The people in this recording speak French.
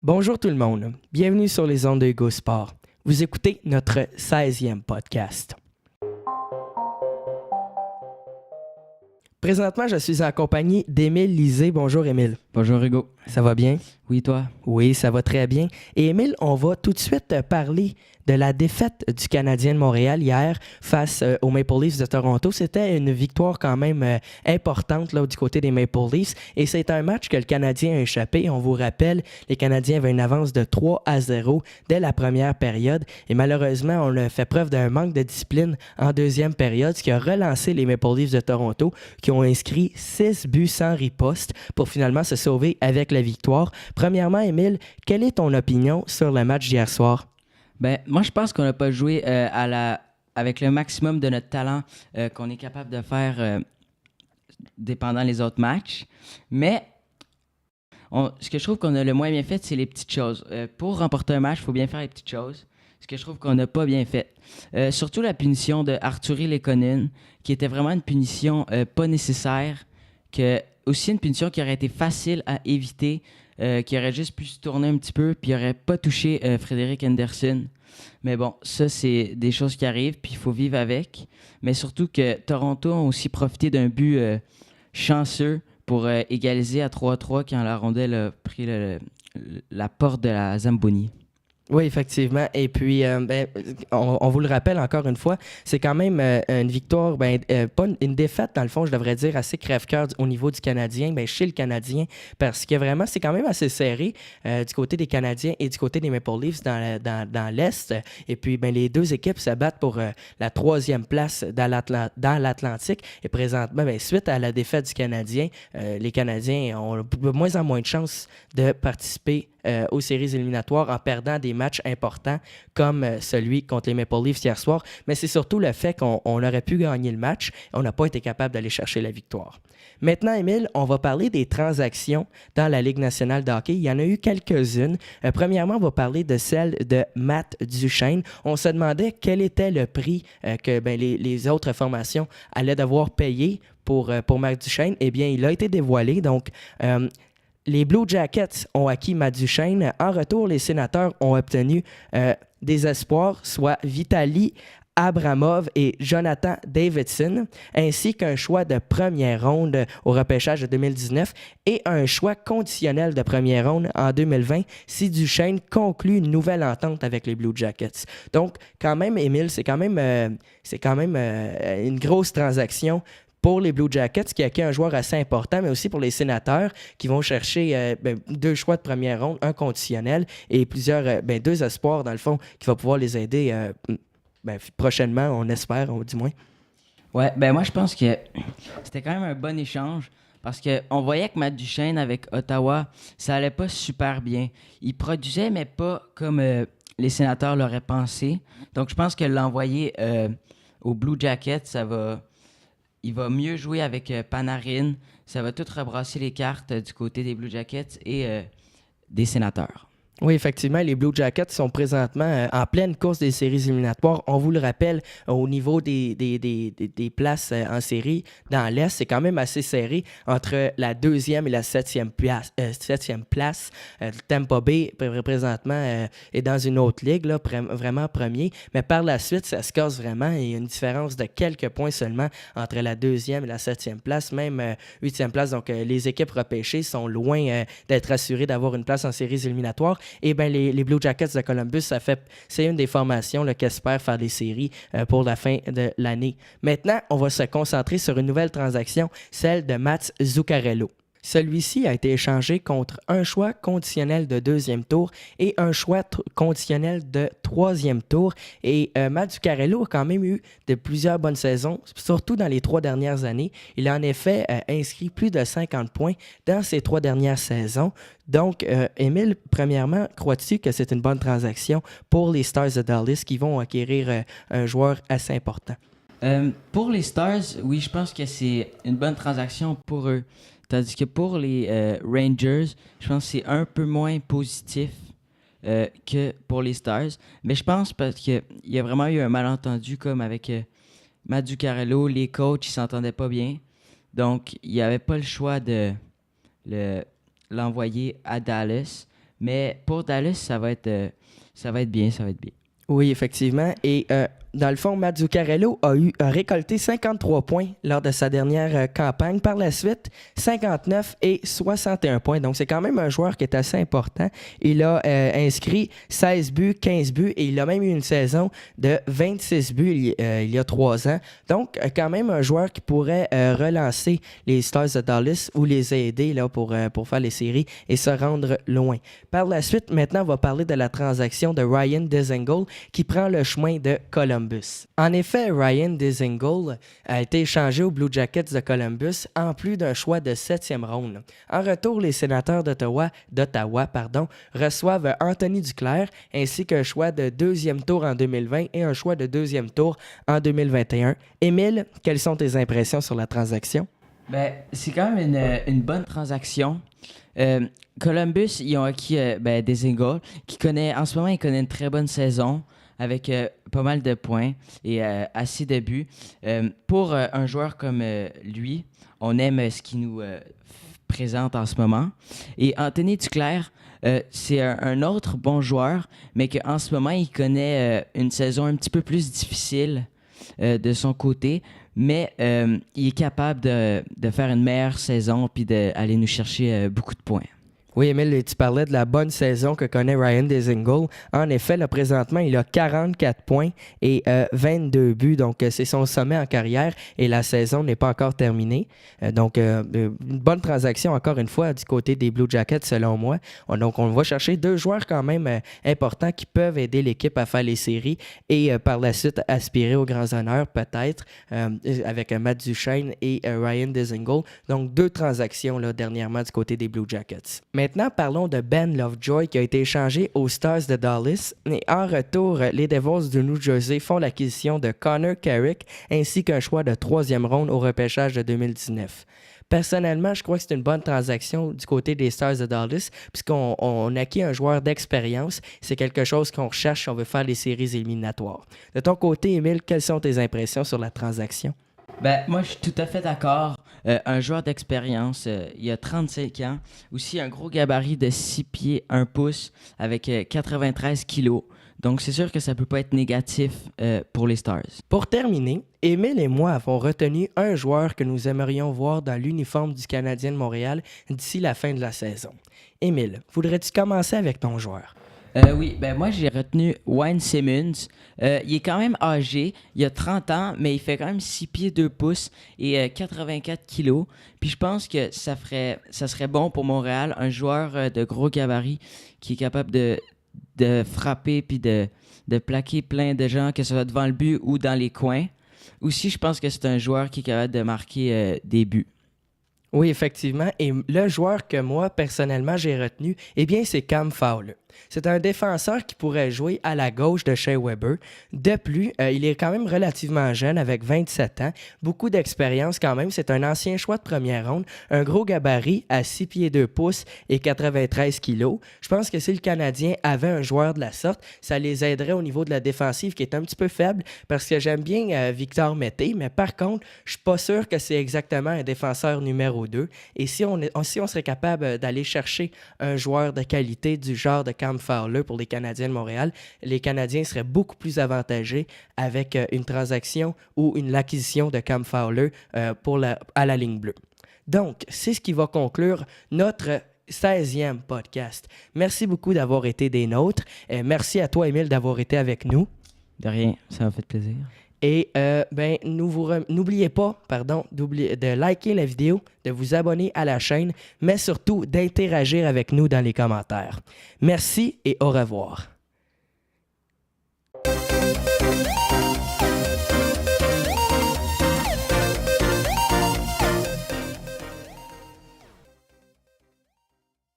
Bonjour tout le monde, bienvenue sur les ondes de Hugo Sport. Vous écoutez notre 16e podcast. Présentement, je suis en compagnie d'Émile Lisée. Bonjour Émile. Bonjour Hugo. Ça va bien? Oui, toi? Oui, ça va très bien. Et Émile, on va tout de suite parler de la défaite du Canadien de Montréal hier face aux Maple Leafs de Toronto. C'était une victoire quand même importante là, du côté des Maple Leafs. Et c'est un match que le Canadien a échappé. On vous rappelle, les Canadiens avaient une avance de 3-0 dès la première période. Et malheureusement, on a fait preuve d'un manque de discipline en deuxième période, ce qui a relancé les Maple Leafs de Toronto, qui ont inscrit 6 buts sans riposte pour finalement se sauver avec la victoire. Premièrement, Émile, quelle est ton opinion sur le match d'hier soir? Moi, je pense qu'on n'a pas joué avec le maximum de notre talent qu'on est capable de faire dépendant les autres matchs. Mais ce que je trouve qu'on a le moins bien fait, c'est les petites choses. Pour remporter un match, il faut bien faire les petites choses. Ce que je trouve qu'on n'a pas bien fait. Surtout la punition de Artturi Lehkonen, qui était vraiment une punition pas nécessaire, aussi une punition qui aurait été facile à éviter, qui aurait juste pu se tourner un petit peu, puis n'aurait pas touché Frédéric Anderson. Mais bon, ça, c'est des choses qui arrivent, puis il faut vivre avec. Mais surtout que Toronto a aussi profité d'un but chanceux pour égaliser à 3-3 quand la rondelle a pris la porte de la Zamboni. Oui, effectivement. Et puis, on vous le rappelle encore une fois, c'est quand même une victoire, pas une défaite, dans le fond, je devrais dire, assez crève-cœur au niveau du Canadien, chez le Canadien, parce que vraiment, c'est quand même assez serré du côté des Canadiens et du côté des Maple Leafs dans l'Est. Et puis, les deux équipes se battent pour la troisième place dans l'Atlantique. Et présentement, suite à la défaite du Canadien, les Canadiens ont de moins en moins de chances de participer aux séries éliminatoires en perdant des matchs importants comme celui contre les Maple Leafs hier soir. Mais c'est surtout le fait qu'on aurait pu gagner le match et on n'a pas été capable d'aller chercher la victoire. Maintenant, Émile, on va parler des transactions dans la Ligue nationale de hockey. Il y en a eu quelques-unes. Premièrement, on va parler de celle de Matt Duchene. On se demandait quel était le prix que les autres formations allaient devoir payer pour Matt Duchene. Eh bien, il a été dévoilé. Donc, les Blue Jackets ont acquis Matt Duchene. En retour, les Sénateurs ont obtenu des espoirs, soit Vitaly Abramov et Jonathan Davidson, ainsi qu'un choix de première ronde au repêchage de 2019 et un choix conditionnel de première ronde en 2020 si Duchene conclut une nouvelle entente avec les Blue Jackets. Donc, quand même, Émile, c'est quand même une grosse transaction pour les Blue Jackets, qui a acquis un joueur assez important, mais aussi pour les Sénateurs, qui vont chercher 2 choix de première ronde, un conditionnel, et deux espoirs, dans le fond, qui va pouvoir les aider prochainement, on espère, du moins. Ouais, moi, je pense que c'était quand même un bon échange, parce qu'on voyait que Matt Duchene, avec Ottawa, ça allait pas super bien. Il produisait, mais pas comme les Sénateurs l'auraient pensé. Donc, je pense que l'envoyer aux Blue Jackets, il va mieux jouer avec Panarin. Ça va tout rebrasser les cartes du côté des Blue Jackets et des Sénateurs. Oui, effectivement, les Blue Jackets sont présentement en pleine course des séries éliminatoires. On vous le rappelle, au niveau des places en série dans l'Est, c'est quand même assez serré entre la 2e et la 7e place. Tampa Bay, présentement, est dans une autre ligue, là, vraiment premier. Mais par la suite, ça se casse vraiment. Il y a une différence de quelques points seulement entre la 2e et la 7e place, même 8e place. Donc, les équipes repêchées sont loin d'être assurées d'avoir une place en séries éliminatoires. Et les Blue Jackets de Columbus, c'est une des formations qui espère faire des séries pour la fin de l'année. Maintenant, on va se concentrer sur une nouvelle transaction, celle de Mats Zuccarello. Celui-ci a été échangé contre un choix conditionnel de 2e tour et un choix conditionnel de 3e tour. Et Matt Zuccarello a quand même eu de plusieurs bonnes saisons, surtout dans les 3 dernières années. Il a en effet inscrit plus de 50 points dans ces 3 dernières saisons. Donc, Émile, premièrement, crois-tu que c'est une bonne transaction pour les Stars de Dallas qui vont acquérir un joueur assez important? Pour les Stars, oui, je pense que c'est une bonne transaction pour eux. Tandis que pour les Rangers, je pense que c'est un peu moins positif que pour les Stars. Mais je pense parce qu'il y a vraiment eu un malentendu comme avec Matt Zuccarello. Les coachs, ils s'entendaient pas bien. Donc, il n'y avait pas le choix de l'envoyer à Dallas. Mais pour Dallas, ça va être bien, ça va être bien. Oui, effectivement. Et dans le fond, Matt Zuccarello a récolté 53 points lors de sa dernière campagne. Par la suite, 59 et 61 points. Donc, c'est quand même un joueur qui est assez important. Il a inscrit 16 buts, 15 buts et il a même eu une saison de 26 buts il y a 3 ans. Donc, quand même un joueur qui pourrait relancer les Stars de Dallas ou les aider là, pour faire les séries et se rendre loin. Par la suite, maintenant, on va parler de la transaction de Ryan Dzingel qui prend le chemin de Columbus. En effet, Ryan Dzingel a été échangé aux Blue Jackets de Columbus en plus d'un choix de 7e ronde. En retour, les Sénateurs d'Ottawa reçoivent Anthony Duclair ainsi qu'un choix de 2e tour en 2020 et un choix de 2e tour en 2021. Émile, quelles sont tes impressions sur la transaction? Ben, c'est quand même une bonne transaction. Columbus, ils ont acquis Dzingel, en ce moment, il connaît une très bonne saison avec pas mal de points et assez de buts. Pour un joueur comme lui, on aime ce qu'il nous présente en ce moment. Et Anthony Duclair, c'est un autre bon joueur, mais qu'en ce moment, il connaît une saison un petit peu plus difficile de son côté, mais il est capable de faire une meilleure saison puis d'aller nous chercher beaucoup de points. Oui, Émile, tu parlais de la bonne saison que connaît Ryan Dzingel. En effet, là, présentement, il a 44 points et 22 buts. Donc, c'est son sommet en carrière et la saison n'est pas encore terminée. Donc, une bonne transaction, encore une fois, du côté des Blue Jackets, selon moi. Donc, on va chercher 2 joueurs quand même importants qui peuvent aider l'équipe à faire les séries et par la suite aspirer aux grands honneurs, peut-être, avec Matt Duchene et Ryan Dzingel. Donc, 2 transactions là, dernièrement du côté des Blue Jackets. Maintenant, parlons de Ben Lovejoy qui a été échangé aux Stars de Dallas. Et en retour, les Devils du New Jersey font l'acquisition de Connor Carrick ainsi qu'un choix de 3e ronde au repêchage de 2019. Personnellement, je crois que c'est une bonne transaction du côté des Stars de Dallas puisqu'on acquit un joueur d'expérience. C'est quelque chose qu'on recherche si on veut faire les séries éliminatoires. De ton côté, Émile, quelles sont tes impressions sur la transaction? Ben, moi, je suis tout à fait d'accord. Un joueur d'expérience, il a 35 ans. Aussi, un gros gabarit de 6 pieds, 1 pouce, avec 93 kilos. Donc, c'est sûr que ça peut pas être négatif pour les Stars. Pour terminer, Émile et moi avons retenu un joueur que nous aimerions voir dans l'uniforme du Canadien de Montréal d'ici la fin de la saison. Émile, voudrais-tu commencer avec ton joueur? Oui, ben moi j'ai retenu Wayne Simmonds. Il est quand même âgé, il a 30 ans, mais il fait quand même 6 pieds 2 pouces et 84 kilos. Puis je pense que ça serait bon pour Montréal, un joueur de gros gabarit qui est capable de frapper puis de plaquer plein de gens, que ce soit devant le but ou dans les coins. Aussi, je pense que c'est un joueur qui est capable de marquer des buts. Oui, effectivement. Et le joueur que moi, personnellement, j'ai retenu, eh bien, c'est Cam Fowler. C'est un défenseur qui pourrait jouer à la gauche de Shea Weber. De plus, il est quand même relativement jeune, avec 27 ans. Beaucoup d'expérience quand même. C'est un ancien choix de première ronde. Un gros gabarit à 6 pieds 2 pouces et 93 kilos. Je pense que si le Canadien avait un joueur de la sorte, ça les aiderait au niveau de la défensive qui est un petit peu faible parce que j'aime bien Victor Mété, mais par contre, je suis pas sûr que c'est exactement un défenseur numéro 2. Et si on serait capable d'aller chercher un joueur de qualité du genre de Cam Fowler pour les Canadiens de Montréal, les Canadiens seraient beaucoup plus avantagés avec une transaction ou l'acquisition de Cam Fowler à la ligne bleue. Donc, c'est ce qui va conclure notre 16e podcast. Merci beaucoup d'avoir été des nôtres. Merci à toi, Émile, d'avoir été avec nous. De rien, ça m'a fait plaisir. Et n'oubliez pas de liker la vidéo, de vous abonner à la chaîne, mais surtout d'interagir avec nous dans les commentaires. Merci et au revoir.